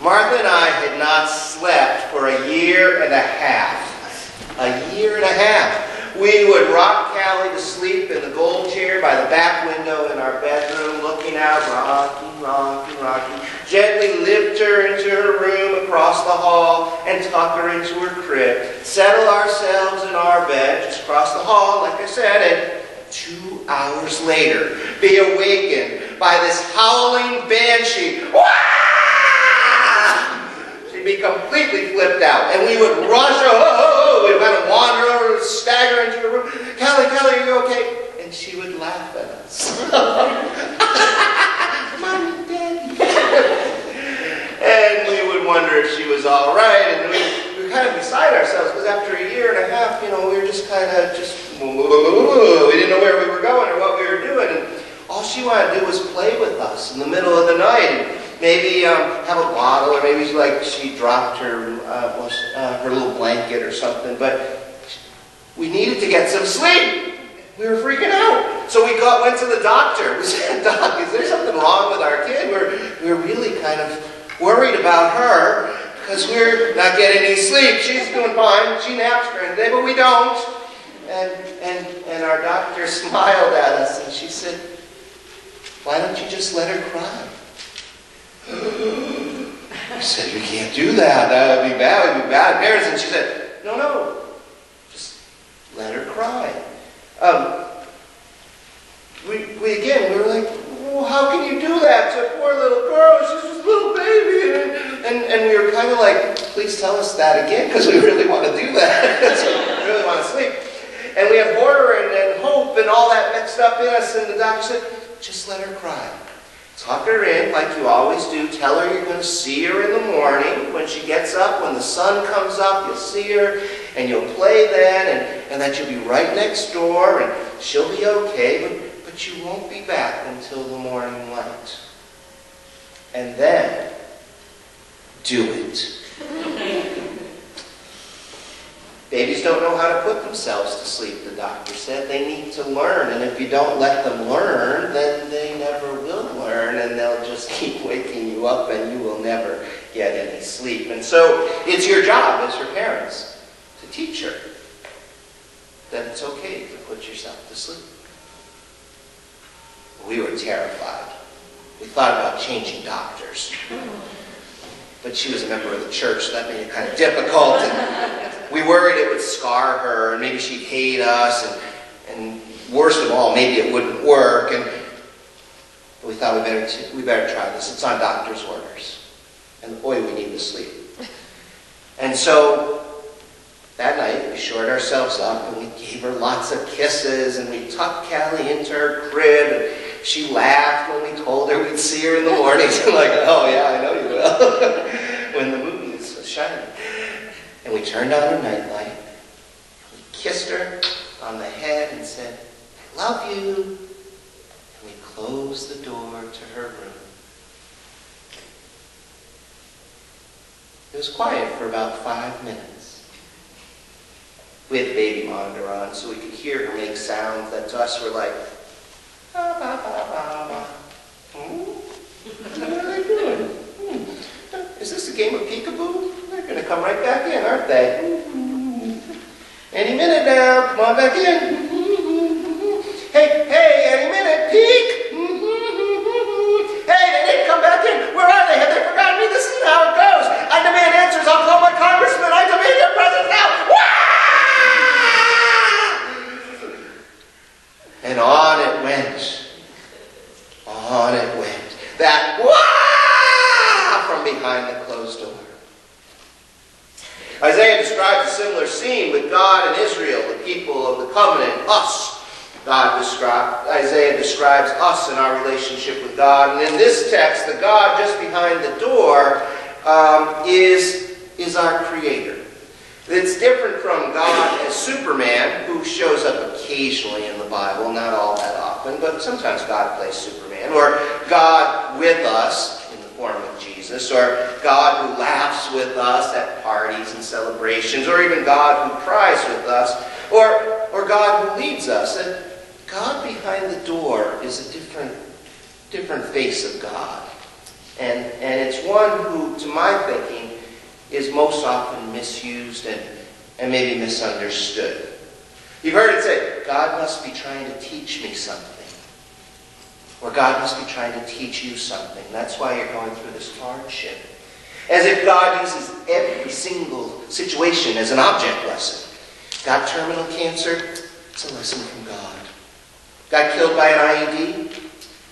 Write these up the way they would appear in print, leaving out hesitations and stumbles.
Martha and I had not slept for a year and a half. A year and a half. We would rock Callie to sleep in the gold chair by the back window in our bedroom, looking out, rocking, rocking, rocking. Gently lift her into her room across the hall and tuck her into her crib. Settle ourselves in our bed just across the hall, like I said, and 2 hours later, be awakened by this howling banshee. Wah! She'd be completely flipped out, and we would rush, we'd kind of wander over, stagger into her room. Callie, are you okay? And she would laugh at us. Mommy, Daddy. And we would wonder if she was all right, and we were kind of beside ourselves, because after a year and a half, we were just kind of we didn't know where we were going or what we were doing, and all she wanted to do was play with us in the middle of the night, and maybe have a bottle, or maybe she dropped her little blanket or something, but we needed to get some sleep. We were freaking out. So we went to the doctor. We said, Doc, is there something wrong with our kid? We're really kind of worried about her because we're not getting any sleep. She's doing fine. She naps during the day, but we don't. And our doctor smiled at us and she said, why don't you just let her cry? I said, you can't do that. That would be bad. It would be bad parents. And she said, no. Just let her cry. We were like, well, how can you do that to a poor little girl? She's just a little baby. And we were kind of like, please tell us that again, because we really want to do that. So we really want to sleep. And we had horror and hope and all that mixed up in us. And the doctor said, just let her cry. Tuck her in like you always do. Tell her you're going to see her in the morning. When she gets up, when the sun comes up, you'll see her and you'll play then, and that you'll be right next door and she'll be okay, but you won't be back until the morning light. And then, do it. Babies don't know how to put themselves to sleep, the doctor said. They need to learn, and if you don't let them learn, then they never will learn, and they'll just keep waking you up, and you will never get any sleep. And so it's your job as her parents to teach her that it's okay to put yourself to sleep. We were terrified. We thought about changing doctors. But she was a member of the church, so that made it kind of difficult. And we worried it would scar her, and maybe she'd hate us, and worst of all, maybe it wouldn't work. And we thought we better try this. It's on doctor's orders. And boy, we need to sleep. And so that night, we shored ourselves up, and we gave her lots of kisses, and we tucked Callie into her crib, and she laughed when we told her we'd see her in the mornings. I'm like, oh yeah, I know you will. When the moon is shining. And we turned on her nightlight. We kissed her on the head and said, I love you. And we closed the door to her room. It was quiet for about 5 minutes. We had the baby monitor on so we could hear her make sounds that to us were like, ba, ba, ba, ba, ba. What are they doing? Is this a game of peekaboo? They're going to come right back in, aren't they? Any minute now. Come on back in. Hey, any minute. Peek. Hey, they didn't come back in. Where are they? Have they forgotten me? This isn't how it goes. I demand answers. I'll call my congressman. I demand your presence now. And on it went. On it went. That from behind the closed door. Isaiah describes a similar scene with God and Israel, the people of the covenant, us. Isaiah describes us and our relationship with God. And in this text, the God just behind the door is our Creator. It's different from God as Superman, who shows up occasionally in the Bible, not all that often, but sometimes God plays Superman, or God with us in the form of Jesus, or God who laughs with us at parties and celebrations, or even God who cries with us, or God who leads us. And God behind the door is a different face of God. And it's one who, to my thinking, is most often misused and maybe misunderstood. You've heard it say, God must be trying to teach me something. Or God must be trying to teach you something. That's why you're going through this hardship. As if God uses every single situation as an object lesson. Got terminal cancer? It's a lesson from God. Got killed by an IED?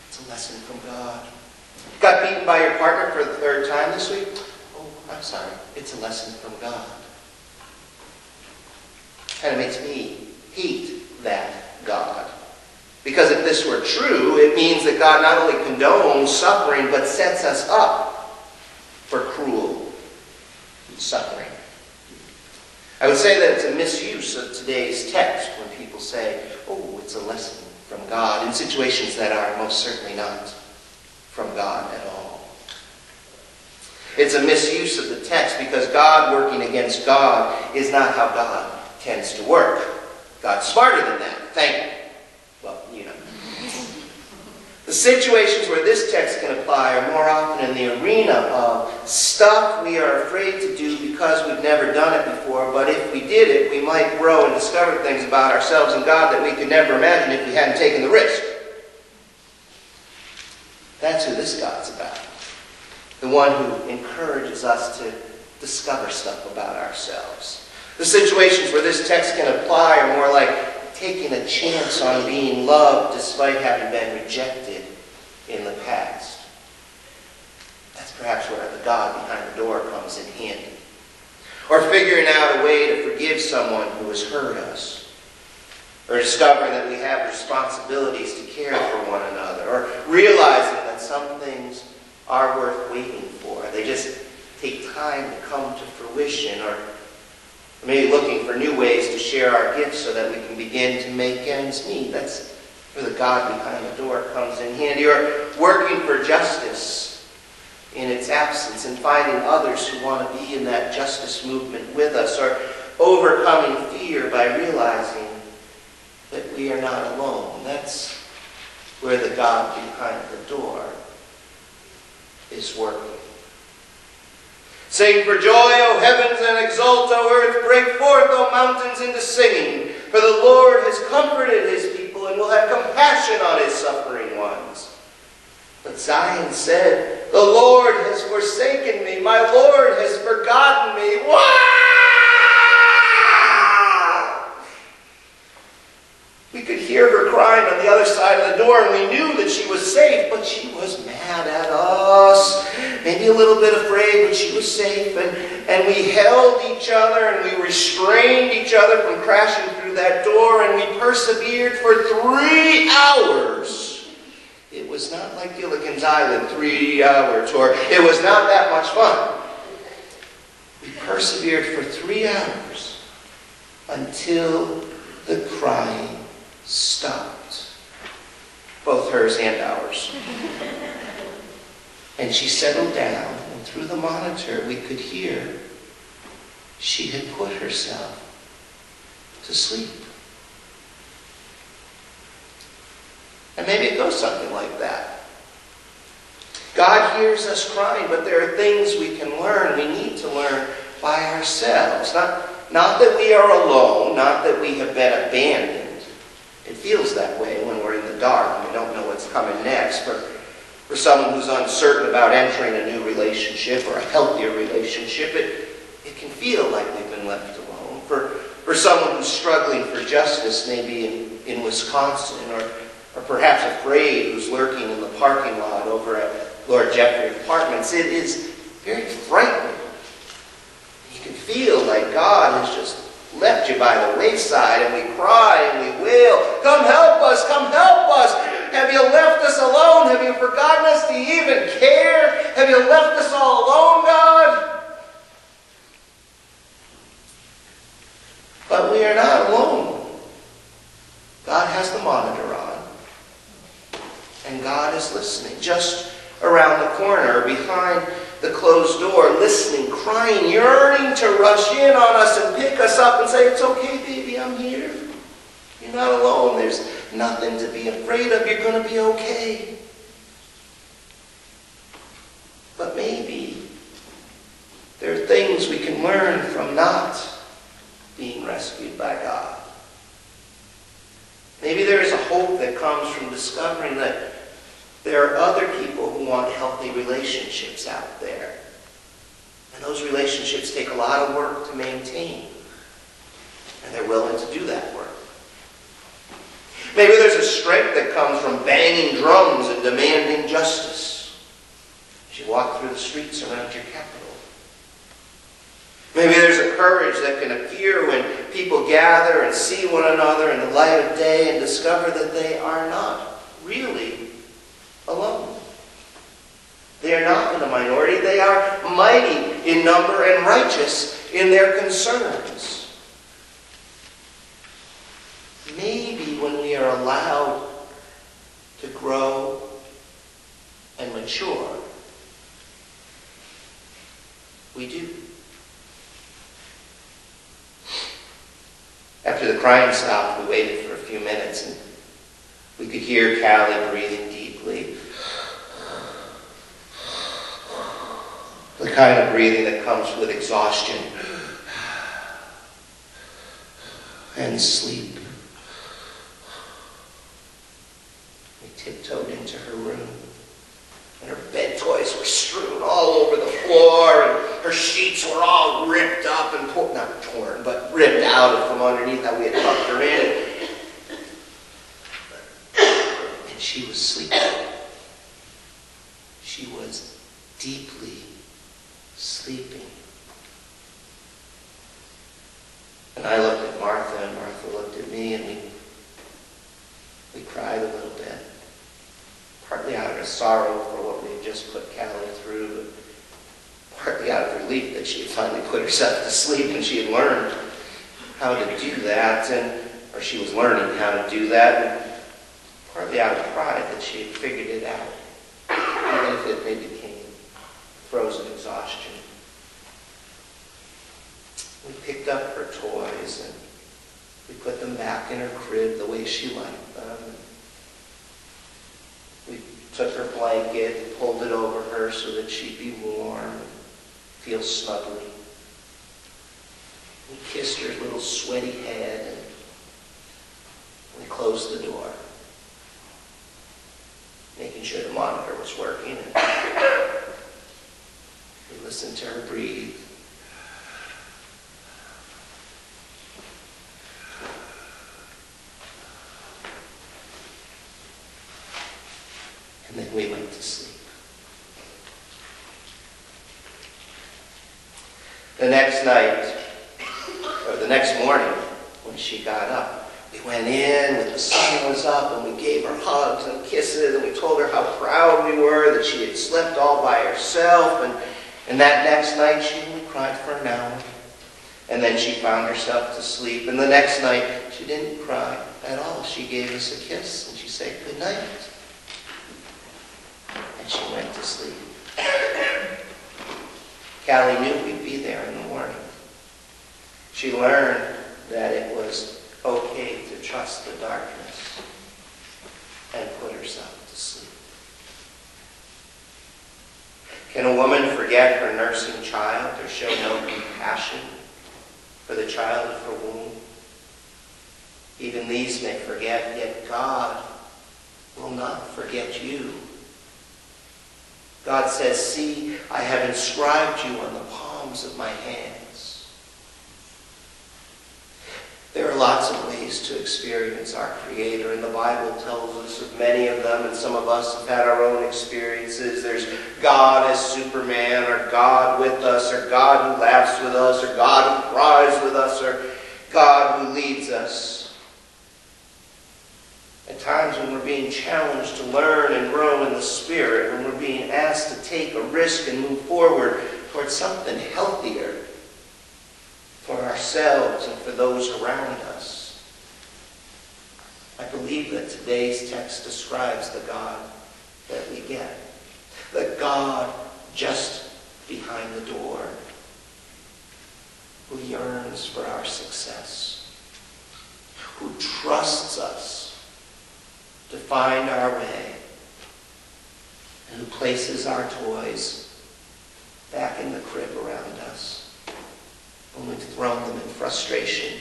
It's a lesson from God. Got beaten by your partner for the 3rd time this week? Oh, I'm sorry. It's a lesson from God. Kind of makes me hate that God. Because if this were true, it means that God not only condones suffering, but sets us up for cruel suffering. I would say that it's a misuse of today's text when people say, oh, it's a lesson from God, in situations that are most certainly not from God at all. It's a misuse of the text because God working against God is not how God tends to work. God's smarter than that. You know. The situations where this text can apply are more often in the arena of stuff we are afraid to do because we've never done it before, but if we did it, we might grow and discover things about ourselves and God that we could never imagine if we hadn't taken the risk. That's who this God's about. The one who encourages us to discover stuff about ourselves. The situations where this text can apply are more like taking a chance on being loved despite having been rejected in the past. That's perhaps where the God behind the door comes in handy. Or figuring out a way to forgive someone who has hurt us. Or discovering that we have responsibilities to care for one another. Or realizing that some things are worth waiting for. They just take time to come to fruition. Or maybe looking for new ways to share our gifts so that we can begin to make ends meet. That's where the God behind the door comes in handy. Or working for justice in its absence and finding others who want to be in that justice movement with us. Or overcoming fear by realizing that we are not alone. That's where the God behind the door is working. Sing for joy, O heavens, and exult, O earth. Break forth, O mountains, into singing. For the Lord has comforted his people and will have compassion on his suffering ones. But Zion said, the Lord has forsaken me. My Lord has forgotten me. Wow! We could hear her crying on the other side of the door, and we knew that she was safe, but she was mad at us. Maybe a little bit afraid, but she was safe. And we held each other, and we restrained each other from crashing through that door, and we persevered for 3 hours. It was not like Gilligan's Island, 3 hours, or it was not that much fun. We persevered for 3 hours until the crying stopped. Both hers and ours. And she settled down, and through the monitor we could hear she had put herself to sleep. And maybe it goes something like that. God hears us crying, but there are things we can learn, we need to learn by ourselves. Not that we are alone, not that we have been abandoned. It feels that way when we're in the dark and we don't know what's coming next. For someone who's uncertain about entering a new relationship or a healthier relationship, it can feel like we've been left alone. For someone who's struggling for justice, maybe in Wisconsin, or perhaps afraid, who's lurking in the parking lot over at Lord Jeffrey Apartments, it is very frightening. You can feel like God has just left you by the wayside, and we cry and we wail, come help us, come help us. Have you left us alone? Have you forgotten us? Do you even care? Have you left us all alone, God? But we are not alone. God has the monitor on, and God is listening just around the corner, behind the closed door, listening, crying, yearning to rush in on us and pick us up and say, it's okay, baby, I'm here. You're not alone. There's nothing to be afraid of. You're going to be okay. things we can learn from not being rescued by God. Maybe there is a hope that comes from discovering that there are other people who want healthy relationships out there. And those relationships take a lot of work to maintain. And they're willing to do that work. Maybe there's a strength that comes from banging drums and demanding justice as you walk through the streets around your capital. Maybe there's a courage that can appear when people gather and see one another in the light of day and discover that they are not really alone. They are not in the minority. They are mighty in number and righteous in their concerns. Maybe when we are allowed to grow and mature, we do. After the crying stopped, we waited for a few minutes, and we could hear Callie breathing deeply. The kind of breathing that comes with exhaustion and sleep. We tiptoed into her room, and her bed toys were strewn all over the floor, and her sheets were all ripped up and not torn, but ripped out from underneath how we had tucked her in. And she was sleeping. She was deeply sleeping. And I looked at Martha, and Martha looked at me, and we cried a little bit. Partly out of sorrow for what we had just put Callie through, but partly out of relief that she had finally put herself to sleep and she had learned how to do that, or she was learning how to do that, and partly out of pride that she had figured it out, even if it maybe came frozen exhaustion. We picked up her toys and we put them back in her crib the way she liked them. We took her blanket and pulled it over her so that she'd be warm and feel snugly. We kissed her little sweaty head and we closed the door, making sure the monitor was working. And we listened to her breathe. And then we went to sleep. The next night, or the next morning, when she got up, we went in when the sun was up, and we gave her hugs and kisses, and we told her how proud we were that she had slept all by herself. And that next night, she only cried for an hour. And then she found herself to sleep. And the next night, she didn't cry at all. She gave us a kiss, and she said, "Good night." And she went to sleep. Callie knew we'd be there in the morning. She learned that it was okay to trust the darkness and put herself to sleep. Can a woman forget her nursing child or show no compassion for the child of her womb? Even these may forget, yet God will not forget you. God says, "See, I have inscribed you on the palms of my hands." There are lots of ways to experience our Creator, and the Bible tells us of many of them, and some of us have had our own experiences. There's God as Superman, or God with us, or God who laughs with us, or God who cries with us, or God who leads us. At times when we're being challenged to learn and grow in the Spirit, when we're being asked to take a risk and move forward towards something healthier for ourselves and for those around us. I believe that today's text describes the God that we get. The God just behind the door, who yearns for our success, who trusts us to find our way, and who places our toys back in the crib around us. frustration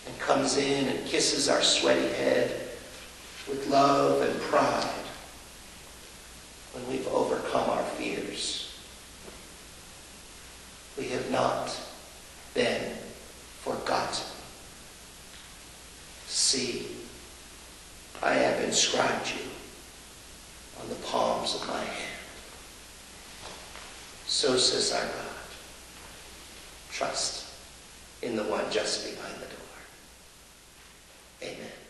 and comes in and kisses our sweaty head with love and pride when we've overcome our fears. We have not been forgotten. See, I have inscribed you on the palms of my hand. So says our God. Trust in the one just behind the door. Amen.